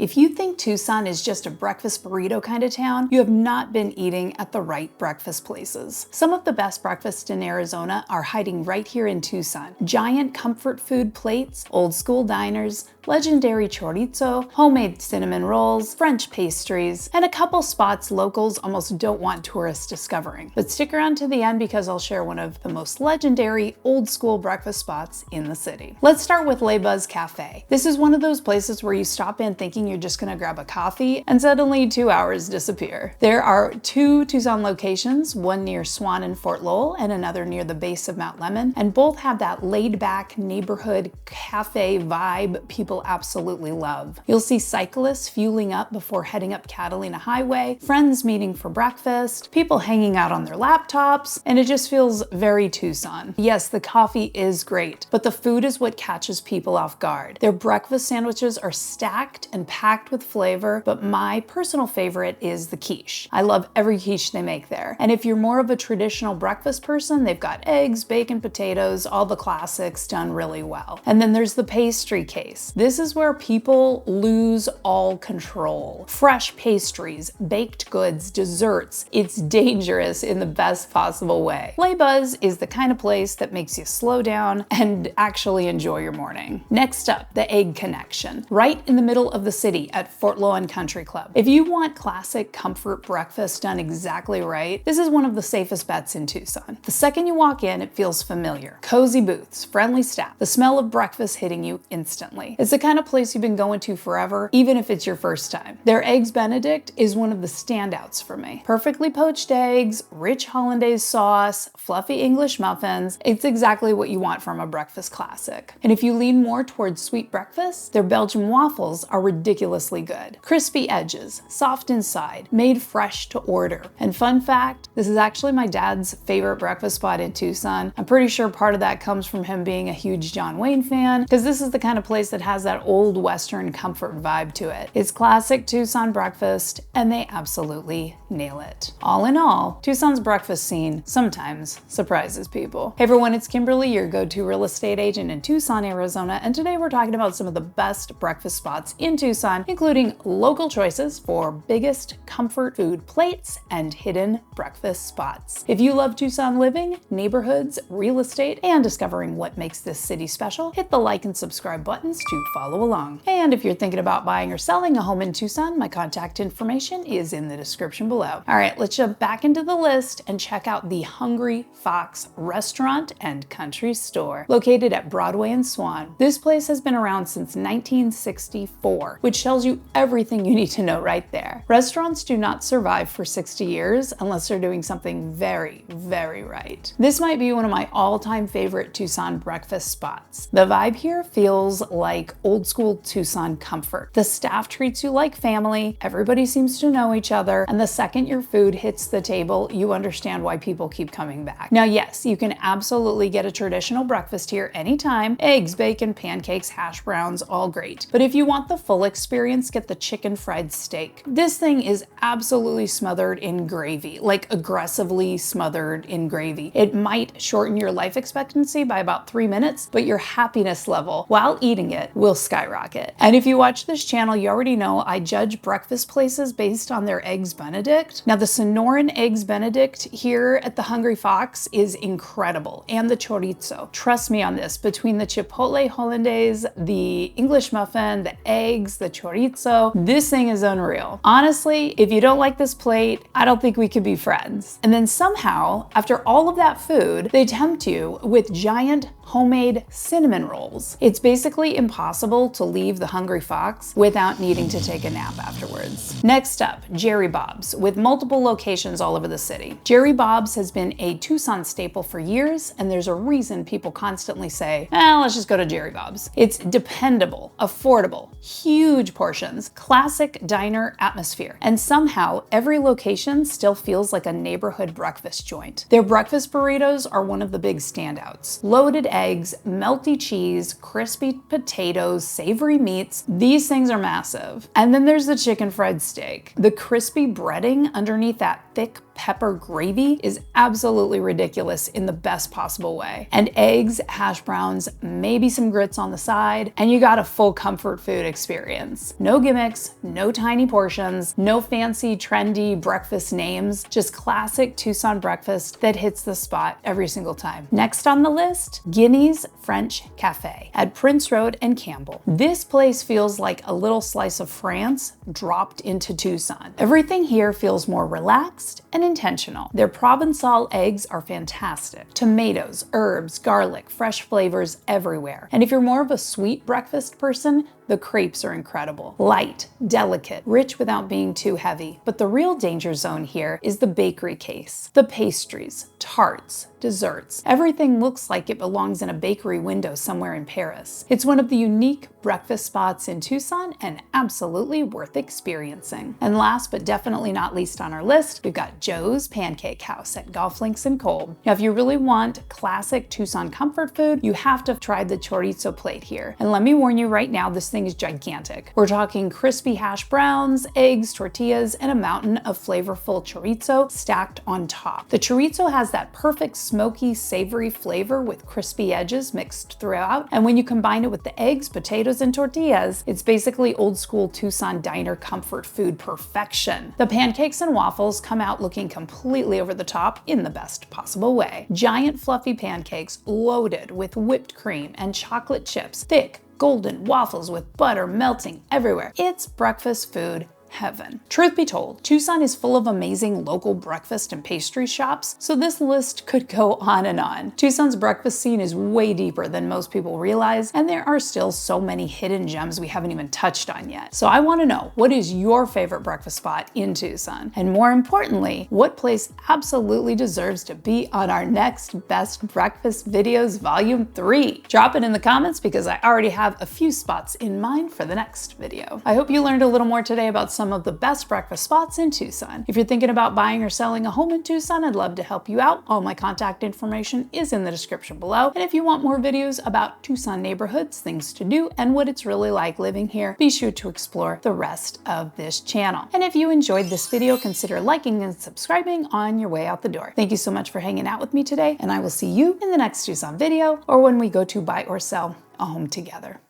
If you think Tucson is just a breakfast burrito kind of town, you have not been eating at the right breakfast places. Some of the best breakfasts in Arizona are hiding right here in Tucson. Giant comfort food plates, old school diners, legendary chorizo, homemade cinnamon rolls, French pastries, and a couple spots locals almost don't want tourists discovering. But stick around to the end because I'll share one of the most legendary old school breakfast spots in the city. Let's start with Buzz Café. This is one of those places where you stop in thinking you're just gonna grab a coffee and suddenly 2 hours disappear. There are 2 Tucson locations, one near Swan and Fort Lowell and another near the base of Mount Lemmon, and both have that laid-back neighborhood cafe vibe people absolutely love. You'll see cyclists fueling up before heading up Catalina Highway, friends meeting for breakfast, people hanging out on their laptops, and it just feels very Tucson. Yes, the coffee is great, but the food is what catches people off guard. Their breakfast sandwiches are stacked and packed with flavor, but my personal favorite is the quiche. I love every quiche they make there. And if you're more of a traditional breakfast person, they've got eggs, bacon, potatoes, all the classics done really well. And then there's the pastry case. This is where people lose all control. Fresh pastries, baked goods, desserts. It's dangerous in the best possible way. Buzz is the kind of place that makes you slow down and actually enjoy your morning. Next up, the Egg Connection, right in the middle of the city at Fort Lowell Country Club. If you want classic comfort breakfast done exactly right, this is one of the safest bets in Tucson. The second you walk in, it feels familiar. Cozy booths, friendly staff, the smell of breakfast hitting you instantly. It's the kind of place you've been going to forever, even if it's your first time. Their Eggs Benedict is one of the standouts for me. Perfectly poached eggs, rich hollandaise sauce, fluffy English muffins. It's exactly what you want from a breakfast classic. And if you lean more towards sweet breakfast, their Belgian waffles are ridiculously good. Crispy edges, soft inside, made fresh to order. And fun fact, this is actually my dad's favorite breakfast spot in Tucson. I'm pretty sure part of that comes from him being a huge John Wayne fan, because this is the kind of place that has that old Western comfort vibe to it. It's classic Tucson breakfast, and they absolutely nail it. All in all, Tucson's breakfast scene sometimes surprises people. Hey everyone, it's Kimberly, your go-to real estate agent in Tucson, Arizona, and today we're talking about some of the best breakfast spots in Tucson, including local choices for biggest comfort food plates and hidden breakfast spots. If you love Tucson living, neighborhoods, real estate, and discovering what makes this city special, hit the like and subscribe buttons to follow along. And if you're thinking about buying or selling a home in Tucson, my contact information is in the description below. All right, let's jump back into the list and check out the Hungry Fox restaurant and country store located at Broadway and Swan. This place has been around since 1964, which tells you everything you need to know right there. Restaurants do not survive for 60 years unless they're doing something very, very right. This might be one of my all-time favorite Tucson breakfast spots. The vibe here feels like old school Tucson comfort. The staff treats you like family, everybody seems to know each other, and the second your food hits the table, you understand why people keep coming back. Now, yes, you can absolutely get a traditional breakfast here anytime. Eggs, bacon, pancakes, hash browns, all great. But if you want the full experience, get the chicken fried steak. This thing is absolutely smothered in gravy, like aggressively smothered in gravy. It might shorten your life expectancy by about 3 minutes, but your happiness level while eating it will skyrocket. And if you watch this channel, you already know I judge breakfast places based on their Eggs Benedict. Now, the Sonoran Eggs Benedict here at the Hungry Fox is incredible, and the chorizo. Trust me on this, between the chipotle hollandaise, the English muffin, the eggs, the chorizo, this thing is unreal. Honestly, if you don't like this plate, I don't think we could be friends. And then somehow, after all of that food, they tempt you with giant homemade cinnamon rolls. It's basically impossible to leave the Hungry Fox without needing to take a nap afterwards. Next up, Jerry Bob's, with multiple locations all over the city. Jerry Bob's has been a Tucson staple for years, and there's a reason people constantly say, let's just go to Jerry Bob's. It's dependable, affordable, huge portions, classic diner atmosphere, and somehow every location still feels like a neighborhood breakfast joint. Their breakfast burritos are one of the big standouts. Loaded eggs, melty cheese, crispy potatoes, savory meats. These things are massive. And then there's the chicken fried steak. The crispy breading underneath that thick pepper gravy is absolutely ridiculous in the best possible way. And eggs, hash browns, maybe some grits on the side, and you got a full comfort food experience. No gimmicks, no tiny portions, no fancy, trendy breakfast names, just classic Tucson breakfast that hits the spot every single time. Next on the list, Ghini's French Cafe at Prince Road and Campbell. This place feels like a little slice of France dropped into Tucson. Everything here feels more relaxed and intentional. Their Provençal eggs are fantastic. Tomatoes, herbs, garlic, fresh flavors everywhere. And if you're more of a sweet breakfast person, the crepes are incredible. Light, delicate, rich without being too heavy. But the real danger zone here is the bakery case. The pastries, tarts, desserts. Everything looks like it belongs in a bakery window somewhere in Paris. It's one of the unique breakfast spots in Tucson and absolutely worth experiencing. And last but definitely not least on our list, we've got Joe's Pancake House at Golf Links and Kolb. Now, if you really want classic Tucson comfort food, you have to try the chorizo plate here. And let me warn you right now, this thing is gigantic. We're talking crispy hash browns, eggs, tortillas, and a mountain of flavorful chorizo stacked on top. The chorizo has that perfect smoky, savory flavor with crispy edges mixed throughout. And when you combine it with the eggs, potatoes, and tortillas, it's basically old school Tucson diner comfort food perfection. The pancakes and waffles come out looking completely over the top in the best possible way. Giant fluffy pancakes loaded with whipped cream and chocolate chips, thick, golden waffles with butter melting everywhere. It's breakfast food heaven. Truth be told, Tucson is full of amazing local breakfast and pastry shops, so this list could go on and on. Tucson's breakfast scene is way deeper than most people realize, and there are still so many hidden gems we haven't even touched on yet. So I want to know, what is your favorite breakfast spot in Tucson? And more importantly, what place absolutely deserves to be on our next Best Breakfast Videos Volume 3? Drop it in the comments because I already have a few spots in mind for the next video. I hope you learned a little more today about some of the best breakfast spots in Tucson. If you're thinking about buying or selling a home in Tucson, I'd love to help you out. All my contact information is in the description below. And if you want more videos about Tucson neighborhoods, things to do, and what it's really like living here, be sure to explore the rest of this channel. And if you enjoyed this video, consider liking and subscribing on your way out the door. Thank you so much for hanging out with me today, and I will see you in the next Tucson video or when we go to buy or sell a home together.